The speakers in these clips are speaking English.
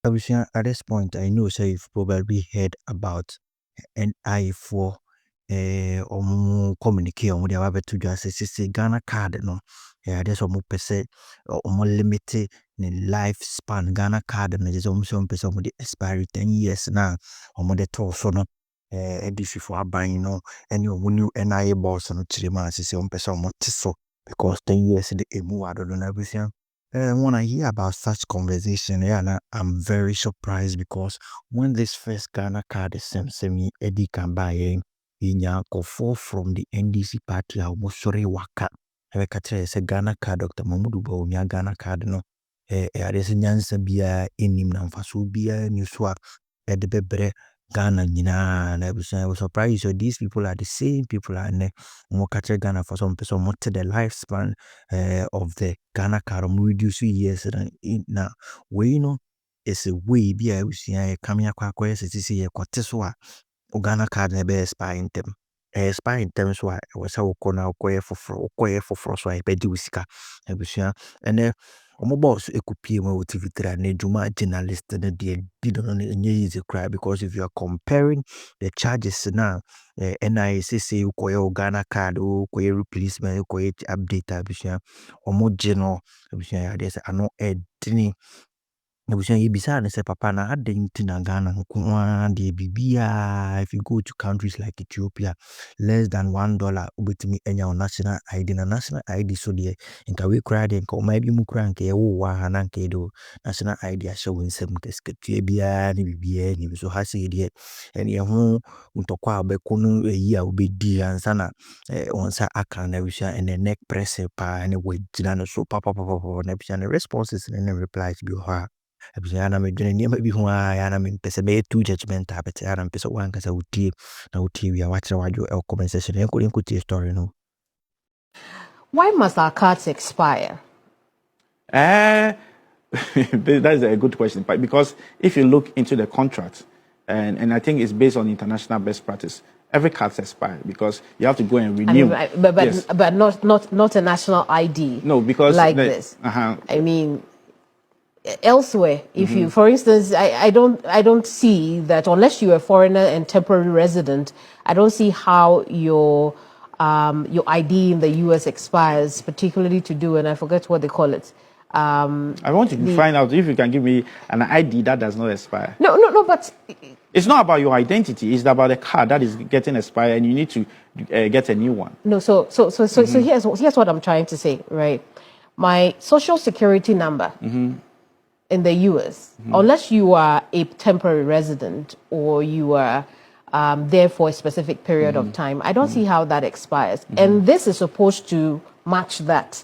Abusua, at this point, I know so you've probably heard about NIA for communicate on their way to just say Ghana card no. Yeah, there's almost per se limited in lifespan Ghana card no just almost some person with the expiry 10 years now. The toll so no edition for buying no and you new NIA boss no 3 months say person so because 10 years in the emu I don't know everything. When I hear about such conversation, yeah, I'm very surprised because when this first Ghana card is semi Eddie can buy in fall from the NDC party, I almost sorry waka. I say Ghana card, Dr. Mamudu Bawumia Ghana card no. There's a nyansa bia in him na faso bia new swap at the bebre Ghana and I was surprised. So these people are the same people and more catch Ghana for some person more to the lifespan of the Ghana card reduce years and now we know it's a way be I was coming across see a quarteswa Ghana card never expire in them. Expire in terms why I was how corner for so I bet you sika and boss a copy with TV3 and Juma journalist and they didn't easy cry because if you are comparing the charges now, NIA say you call Ghana card or replacement, you call update, general, there's no edini. Yibisa and say papa na adenti na Ghana de bibia if you go to countries like Ethiopia less than $1 ubetimi enya national ID na national ID so de nka we kra de nka o ma bi mu kra nka ye wo wa na nka do national ID a show nsem kesketua bia ne bibia ni so ha se de ene ho ntokwa abeko no yi a obedi ansa na onsa aka na wisha ene neck press pa ene we gina no so papa na bisha ne responses ne replies bi ho Abusana me dwene niam bi ho a ya na me pese be too judgment abete ya na pese wan kasa utie na utie wi a watch wadwo e comment section en ko tie story no. Why must our cards expire? That is a good question, because if you look into the contract, and I think it's based on international best practice, every card expires because you have to go and renew. I mean, but not a national ID. No, because like this. I mean, elsewhere, if you, for instance, I don't see that unless you're a foreigner and temporary resident, I don't see how your ID in the US expires, particularly to do, and I forget what they call it. I want to find out if you can give me an ID that does not expire. No, but it's not about your identity. It's about the card that is getting expired, and you need to get a new one. No, so here's what I'm trying to say, right? My social security number in the US, unless you are a temporary resident or you are there for a specific period of time, I don't see how that expires. And this is supposed to match that.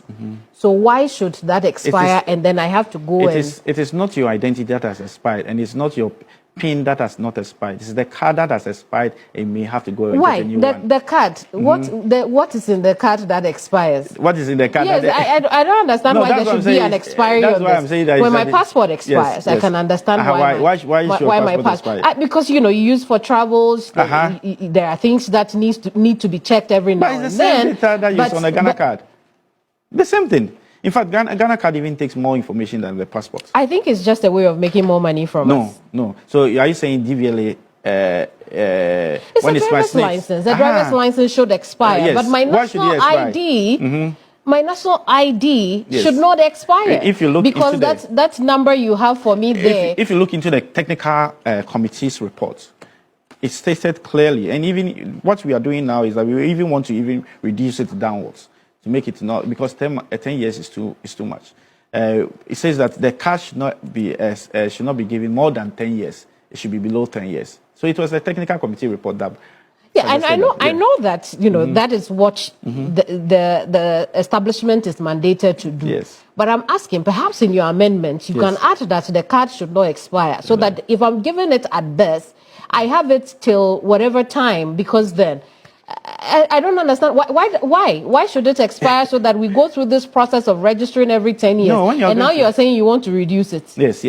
So why should that expire and then I have to go It is not your identity that has expired, and it's not your PIN that has not expired. It's the card that has expired, and you may have to go and get a new one. The card? What is in the card that expires? What is in the card? Yes, I don't understand why there should be an expiry that's on why this. I'm saying that when my passport expires, I can understand why my passport expires. Because you use for travels. There are things that need to be checked every now and then. But it's the same data that you use on a Ghana card. The same thing. In fact, Ghana card even takes more information than the passport. I think it's just a way of making more money from us. No. So are you saying DVLA? It's a driver's license. The driver's license should expire, yes. But my national ID, my national ID should not expire. If you look because that number you have for me there. If you look into the technical committee's report, it's stated clearly, and even what we are doing now is that we even want to even reduce it downwards. To make it not, because 10 years is too much. It says that the cash should not be given more than 10 years. It should be below 10 years. So it was a technical committee report that. Yeah, and I know that that is what the establishment is mandated to do. Yes. But I'm asking, perhaps in your amendment, you can add that the card should not expire, so that if I'm giving it at best, I have it till whatever time, because then. I don't understand why should it expire so that we go through this process of registering every 10 years? No, and now you're saying you want to reduce it. Yes.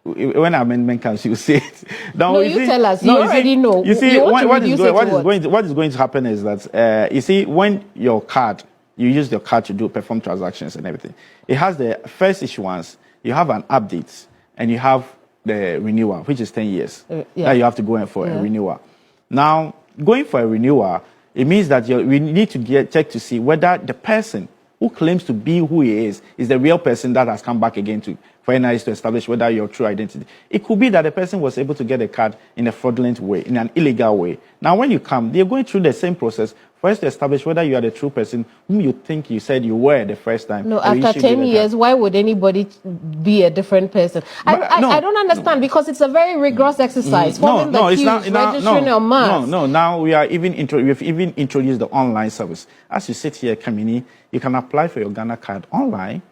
When amendment comes, you say it. Now, you tell us. You already know. You see, what is going to happen is that you see, when your card You use your card to perform transactions and everything. It has the first issuance, you have an update, and you have the renewal, which is 10 years. That you have to go in for a renewal. Now, going for a renewal, it means that we need to check to see whether the person who claims to be who he is the real person that has come back again for NIA to establish whether your true identity. It could be that the person was able to get a card in a fraudulent way, in an illegal way. Now, when you come, they're going through the same process for us to establish whether you are the true person whom you think you said you were the first time. No, after 10 years, why would anybody be a different person? I don't understand, because it's a very rigorous exercise. Registering your marks. No, now we've even introduced the online service. As you sit here, Kamini, you can apply for your Ghana card online.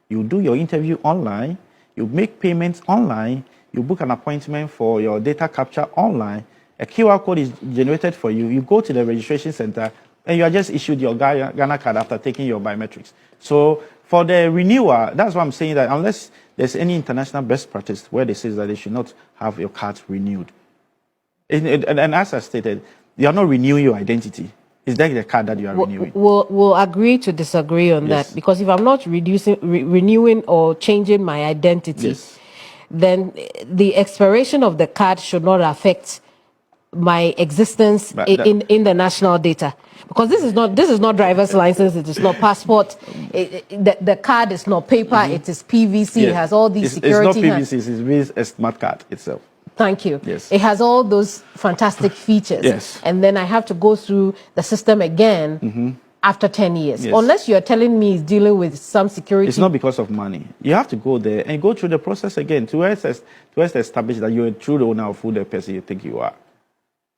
You do your interview online. You make payments online. You book an appointment for your data capture online. A QR code is generated for you. You go to the registration center, and you are just issued your Ghana card after taking your biometrics. So for the renewal, that's why I'm saying that unless there's any international best practice where they say that they should not have your cards renewed. And as I stated, you are not renewing your identity. It's like the card that you are renewing. We'll agree to disagree on that, because if I'm not renewing or changing my identity, then the expiration of the card should not affect my existence in the national data, because this is not driver's license, it is not passport, the card is not paper, it is PVC, it has all these security. It's not PVC, it's a smart card itself. Thank you. Yes. It has all those fantastic features. Yes. And then I have to go through the system again after 10 years. Yes. Unless you're telling me it's dealing with some security. It's not because of money. You have to go there and go through the process again to establish that you're a true owner of who the person you think you are.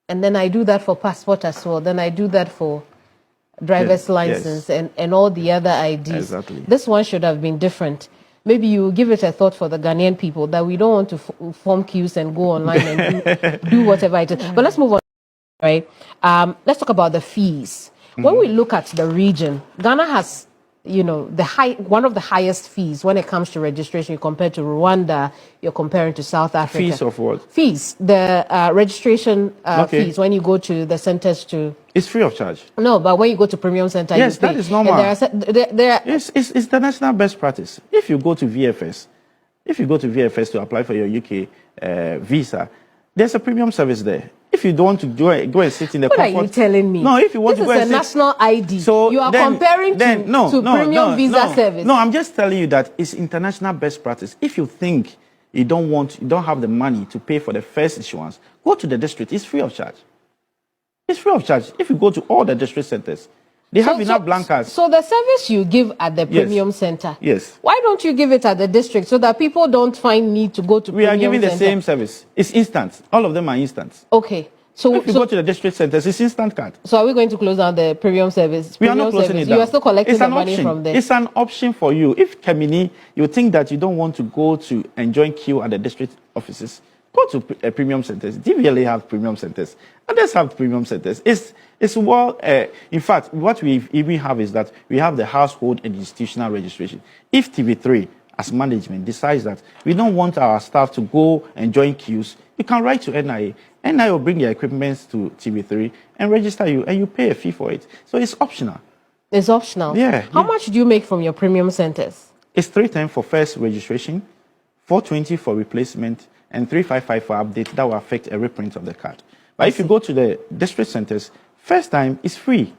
And then I do that for passport as well. Then I do that for driver's license and all the other IDs. Exactly. This one should have been different. Maybe you give it a thought for the Ghanaian people that we don't want to form queues and go online and do whatever it is. But let's move on, right? Let's talk about the fees. When we look at the region, Ghana has, one of the highest fees when it comes to registration. You compare to Rwanda, you're comparing to South Africa. Fees of what? Fees, the registration fees when you go to the centers to... It's free of charge. No, but when you go to premium center, yes, you pay. that is normal. It's the national best practice. If you go to VFS, to apply for your UK visa, there's a premium service there. If you don't want to go and sit in the comfort... What are you telling me? No, if you want to go and sit... This is a national ID. So you are comparing to premium visa service. No, I'm just telling you that it's international best practice. If you think you don't have the money to pay for the first issuance, go to the district. It's free of charge. It's free of charge. If you go to all the district centers, they have enough blank cards. So the service you give at the premium center, why don't you give it at the district so that people don't find need to go to premium center? We are giving the same service. It's instant. All of them are instant. Okay. So if you go to the district centers, it's instant card. So are we going to close down the premium service? We are not closing it down. You are still collecting the money from there. It's an option for you. If Kamini, you think that you don't want to go to and join queue at the district offices, go to premium centers. DVLA have premium centers. Others have premium centers. In fact, what we even have is that we have the household and institutional registration. If TV3, as management, decides that we don't want our staff to go and join queues, you can write to NIA. NIA will bring your equipment to TV3 and register you, and you pay a fee for it. So it's optional. It's optional? Yeah. How much do you make from your premium centers? It's 310 for first registration, 420 for replacement, and 355 for update. That will affect a reprint of the card. But if you go to the district centers, first time is free.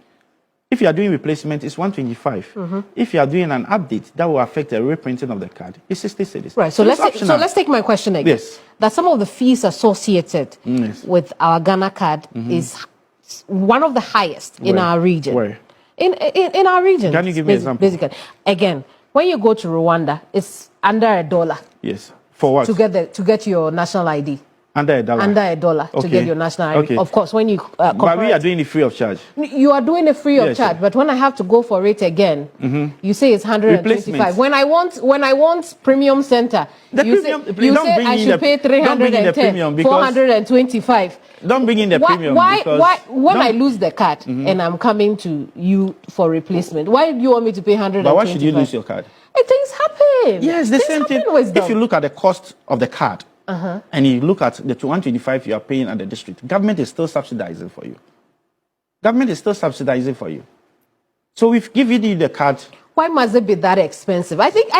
If you are doing replacement, it's 125. If you are doing an update, that will affect a reprinting of the card. It's 60 cedis. Right. So let's take my question again. Yes. That some of the fees associated with our Ghana card is one of the highest in our region. Where? In our region. Can you give me an example? Basically, again, when you go to Rwanda, it's under $1. Yes. For what? To get your national ID. Under $1. Under $1 to get your national ID. Okay. Of course, when you but we are doing it free of charge. You are doing it free of charge, but when I have to go for it again, you say it's 125. When I want premium center, you say I should pay 310, 425. Don't bring in the premium. When I lose the card and I'm coming to you for replacement, why do you want me to pay 125? But why should you lose your card? Things happen. Yes, the same thing. If you look at the cost of the card, and you look at the 125 you are paying at the district, government is still subsidizing for you. So we've given you the card. Why must it be that expensive? I think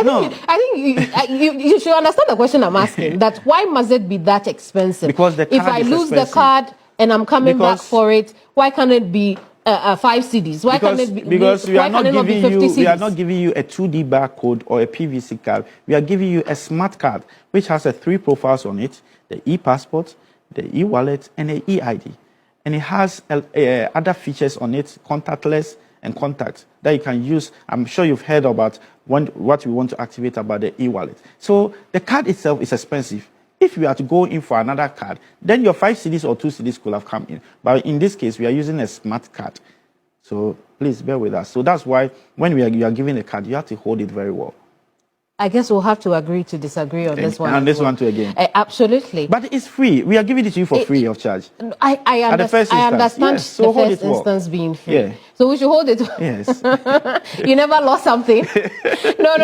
you should understand the question I'm asking. That why must it be that expensive? Because the card if I lose the card and I'm coming back for it, why can't it be 5 CDs? Why can't it be? Because we are not giving you. CDs? We are not giving you a 2D barcode or a PVC card. We are giving you a smart card which has 3 profiles on it: the e-passport, the e-wallet, and the e-ID. And it has other features on it, contactless and contact, that you can use. I'm sure you've heard about what we want to activate about the e-wallet. So the card itself is expensive. If you are to go in for another card, then your 5 CDs or 2 CDs could have come in. But in this case, we are using a smart card. So please bear with us. So that's why when you are giving a card, you have to hold it very well. I guess we'll have to agree to disagree on this one. And this one too again. Absolutely. But it's free. We are giving it to you for free of charge. I understand yes, so the first instance being free. Yeah. So we should hold it. Yes. You never lost something. No.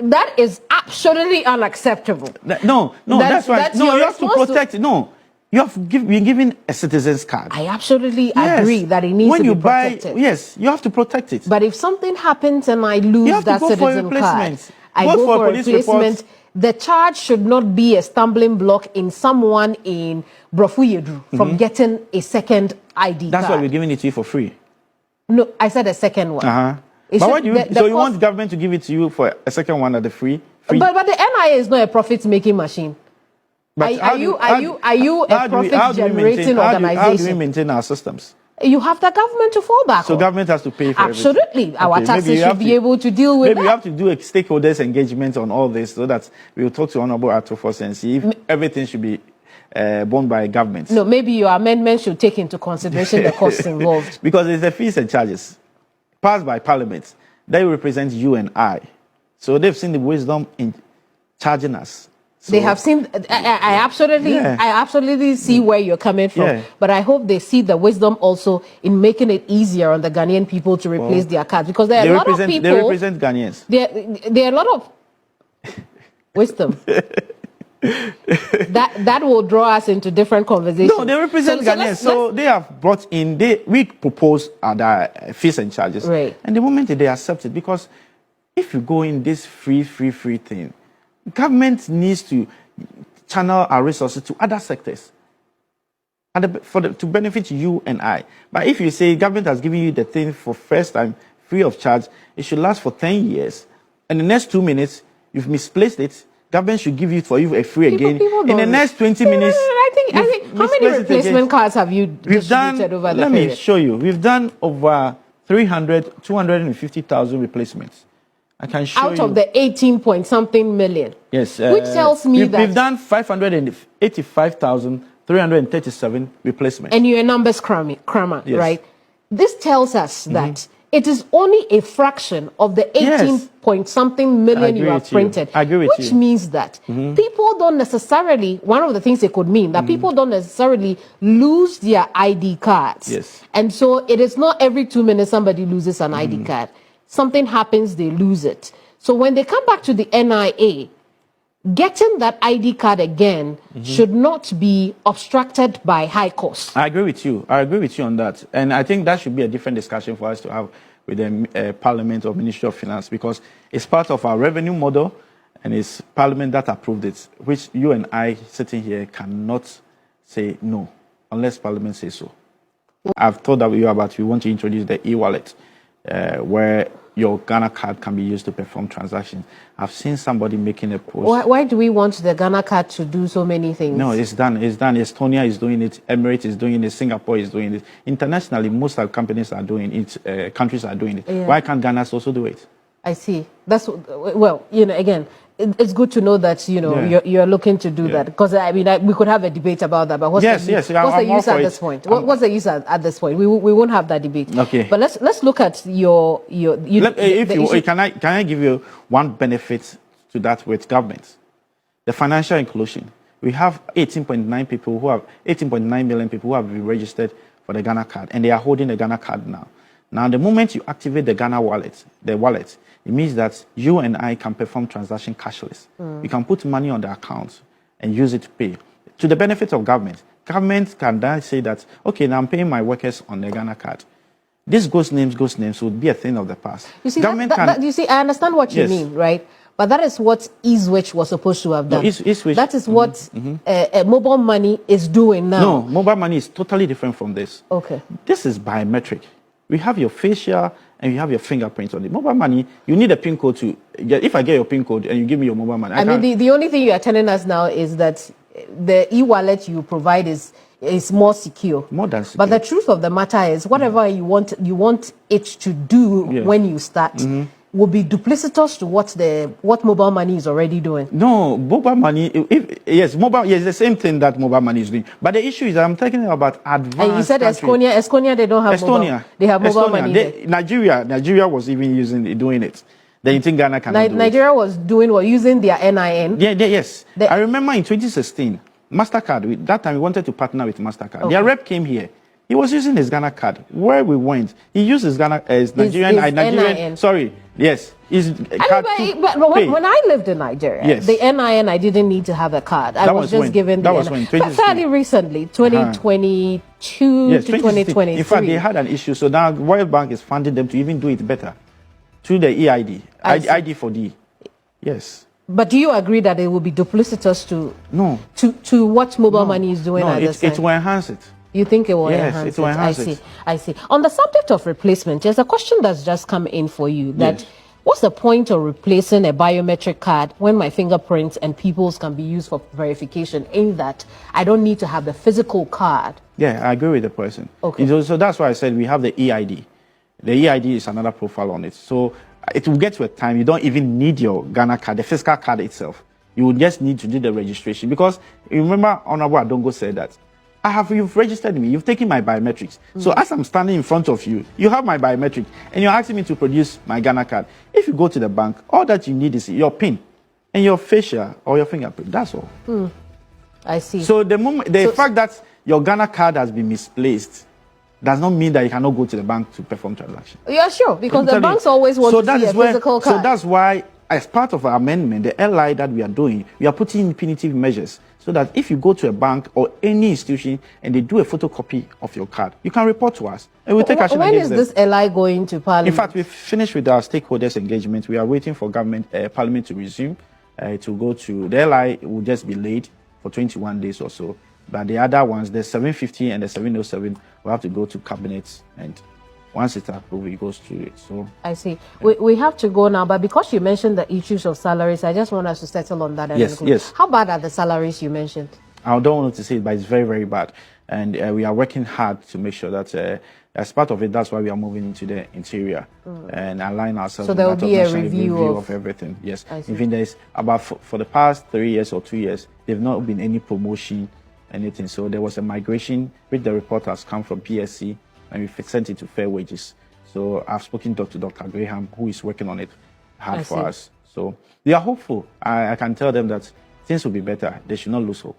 That is absolutely unacceptable. No, that's right. No, you have to protect it. No. You have been given a citizen's card. I absolutely agree that it needs to be protected. Yes, you have to protect it. But if something happens and I lose that citizen card, I go for a replacement. The charge should not be a stumbling block in someone in Brofuyedu from getting a second ID card. That's why we're giving it to you for free. No, I said a second one. But what do you? So you want government to give it to you for a second one at the free? But the NIA is not a profit-making machine. Are you a profit-generating organization? How do we maintain our systems? You have the government to fall back on. So government has to pay for Absolutely. Our taxes should be able to deal with maybe you have to do a stakeholders engagement on all this so that we will talk to Honorable Atofos and see if everything should be borne by government. No, maybe your amendment should take into consideration the costs involved. Because it's the fees and charges passed by Parliament. They represent you and I. So they've seen the wisdom in charging us. So, they have seen. I absolutely see where you're coming from. But I hope they see the wisdom also in making it easier on the Ghanaian people to replace their cards, because there are a lot of people. They represent Ghanaians. There are a lot of wisdom that will draw us into different conversations. No, they represent Ghanaians. So they have brought in. We propose other fees and charges, right? And the moment they accept it, because if you go in this free thing, government needs to channel our resources to other sectors to benefit you and I. But if you say government has given you the thing for first time free of charge, it should last for 10 years. And the next 2 minutes, you've misplaced it, government should give you for you a free again. In the next 20 minutes... I think how many replacement cards have you distributed over the period? Let me show you. We've done over 250,000 replacements. I can show out of the 18-point-something million. Yes. Which tells me that... We've done 585,337 replacements. And you're a numbers crammer, yes. Right? This tells us that it is only a fraction of the 18-point-something million you have printed. I agree with you. Which means that people don't necessarily... One of the things it could mean, that people don't necessarily lose their ID cards. Yes. And so it is not every 2 minutes somebody loses an ID card. Something happens, they lose it. So when they come back to the NIA, getting that ID card again should not be obstructed by high costs. I agree with you. I agree with you on that. And I think that should be a different discussion for us to have with the Parliament or Ministry of Finance, because it's part of our revenue model and it's Parliament that approved it, which you and I sitting here cannot say no unless Parliament says so. I've told you about we want to introduce the e-wallet where your Ghana card can be used to perform transactions. I've seen somebody making a post. Why do we want the Ghana card to do so many things? No, it's done. It's done. Estonia is doing it. Emirates is doing it. Singapore is doing it. Internationally, most of companies are doing it. Countries are doing it. Yeah. Why can't Ghana also do it? I see. That's, well, again, it's good to know that, you're looking to do that. Because, we could have a debate about that. But what's the use at this point? What's the use at this point? We won't have that debate. Okay. But let's look at can I give you one benefit to that with government? The financial inclusion. We have 18.9 million people who have been registered for the Ghana card, and they are holding the Ghana card now. Now, the moment you activate the Ghana wallet, it means that you and I can perform transaction cashless. We can put money on the account and use it to pay. To the benefit of government. Government can then say that, okay, now I'm paying my workers on the Ghana card. These ghost names would be a thing of the past. You see, you see, I understand what you mean, right? But that is what Eastwich was supposed to have done. No, Eastwich, that is what mobile money is doing now. No, mobile money is totally different from this. Okay. This is biometric. We have your facial and you have your fingerprint on it. Mobile money, you need a PIN code to get. If I get your PIN code and you give me your mobile money, I mean, the only thing you are telling us now is that the e-wallet you provide is more secure. More than secure. But the truth of the matter is, whatever you want it to do when you start will be duplicitous to what mobile money is already doing. No, mobile money. Yes, the same thing that mobile money is doing. But the issue is, I'm talking about advanced. And you said Estonia, they don't have mobile. They have mobile money. Nigeria was even doing it. Then you think Ghana cannot do Nigeria was doing using their NIN. Yes. I remember in 2016, MasterCard. That time we wanted to partner with MasterCard. Their rep came here. He was using his Ghana card. Where we went, he used his Nigerian. NIN. Sorry, yes. But when I lived in Nigeria, the NIN, I didn't need to have a card. I was just given the NIN. But fairly recently, 2022 to 2023. In fact, they had an issue. So now World Bank is funding them to even do it better through the EID, ID4D. Yes. But do you agree that it will be duplicitous to what mobile money is doing at this time? It will enhance it. You think it will enhance it? Will enhance I see. On the subject of replacement, there's a question that's just come in for you. What's the point of replacing a biometric card when my fingerprints and people's can be used for verification? In that I don't need to have the physical card. Yeah, I agree with the person. Okay. So that's why I said we have the EID. The EID is another profile on it. So it will get to a time you don't even need your Ghana card, the physical card itself. You will just need to do the registration. Because you remember Honorable Adongo said that you've registered me, you've taken my biometrics. So as I'm standing in front of you, you have my biometric, and you're asking me to produce my Ghana card. If you go to the bank, all that you need is your PIN and your facial or your fingerprint. That's all. I see. So the fact that your Ghana card has been misplaced does not mean that you cannot go to the bank to perform transactions. Yeah, sure, because the banks always want to see a physical card. So that's why, as part of our amendment, the LI that we are doing, we are putting in punitive measures so that if you go to a bank or any institution and they do a photocopy of your card, you can report to us and we'll take action against them. When is this LI going to Parliament? In fact, we've finished with our stakeholders' engagement. We are waiting for Parliament to resume. To go to the LI will just be late for 21 days or so. But the other ones, the 750 and the 707, will have to go to Cabinet, and once it's approved, it goes through it. So I see. We have to go now, but because you mentioned the issues of salaries, I just want us to settle on that. Yes. How bad are the salaries you mentioned? I don't want to say it, but it's very, very bad. And we are working hard to make sure that as part of it, that's why we are moving into the interior and align ourselves. So there will be a review of everything. Yes. Even there's about for the past 3 years or 2 years, there's not been any promotion, anything. So there was a migration, which the report has come from PSC, and we sent it to Fair Wages. So I've spoken to Dr. Graham, who is working on it hard for us. So they are hopeful. I can tell them that things will be better. They should not lose hope.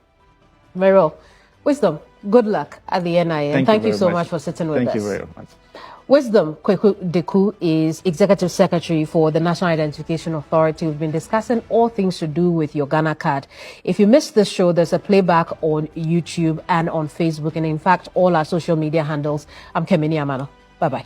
Very well. Wisdom, good luck at the NIA. Thank you so much for sitting with us. Thank you very much. Wisdom Kweku Deku is Executive Secretary for the National Identification Authority. We've been discussing all things to do with your Ghana card. If you missed this show, there's a playback on YouTube and on Facebook, and in fact, all our social media handles. I'm Kemini Amano. Bye-bye.